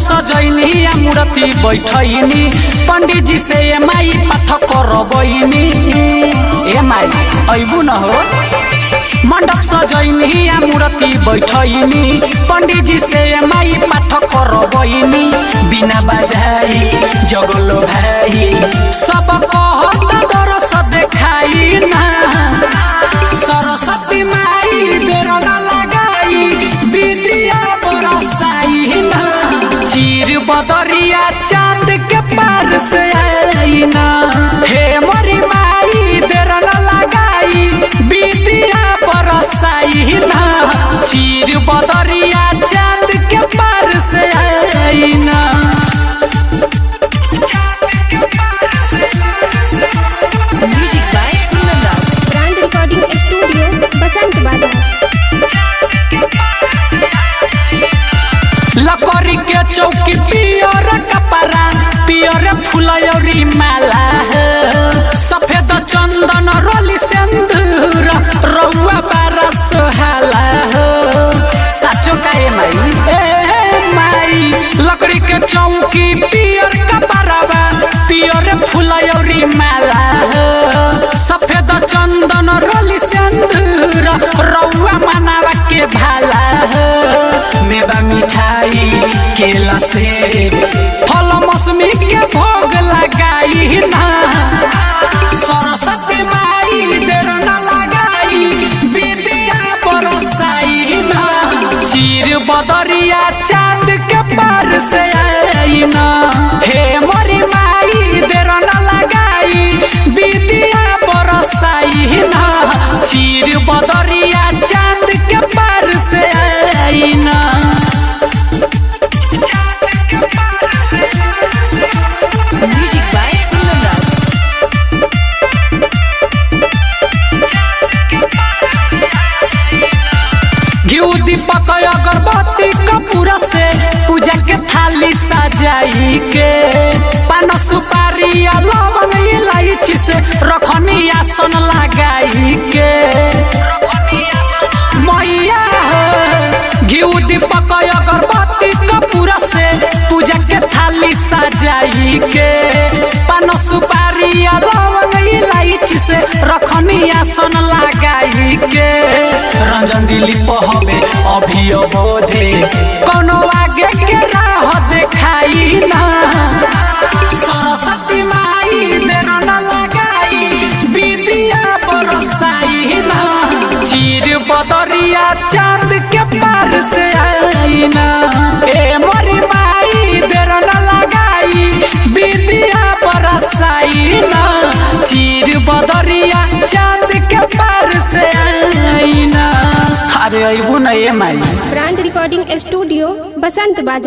सजैनी या मूर्ति बैठैनी पंडित जी से माई पाठ करबैनी ए माई अइबू न हो। मंडप सजैनी या मूर्ति बैठैनी पंडित जी से माई पाठ करबैनी बिना बजाई जगलो भाई सब कहता दरस देखाई ना सरस्वती माई देर न लगाई विद्या बरसाई ना चीर बदरिया चांद के पार से आई ना हे मोरी माई देर न लगाई विद्या बरसाई ना चीर बदरिया चांद के पार से आई ना। Music by Kundan brand recording studio Basant Bazar. लकड़ी के चौकी पियर कपड़ा पियर फुलयरी माला सफेद चंदन रोली सिंदूर रउआ बारा सोहाला साचो काए माई ए माई लकड़ी के चौकी पियर कपड़ा पियर फुलयरी माला सफेद चंदन रोली सिंदूर रउआ मनावा के भाला मेवा मिठाई केला सेब फल मौसमी के भोग लगाई ना सरस्वती माई देर न लगाई विद्या बरसाई ना चीर बदरिया चांद के पार से आई ना हे मोरी माई देर न लगाई विद्या बरसाई ना चीर बदरिया चांद के पार से आई ना। म्यूजिक बाय कुंदन घिउ दीपक अगरबत्ती कपूर से पूजा के थाली सजाई के पान सुपारी लवंग इलायची से रखनी आसन लगाई के मैया घिउ दीपक अगरबत्ती कपूर से पूजा के थाली सजाई के पान सुपारी लवंग इलायची से रखनी आसन लगाई के रंजन दिली पहबे अभी बोधे कोनो आगे के राह देखाई ना सरस्वती माई देर न लगाई विद्या बरसाई ना चीर बदरिया चांद के पार से आई ना ए मोरी माई देर न लगाई विद्या बरसाई ना चीर बदरिया चांद के पार से आई ना। अरे अइबू न ए my brand recording studio Basant बाजार।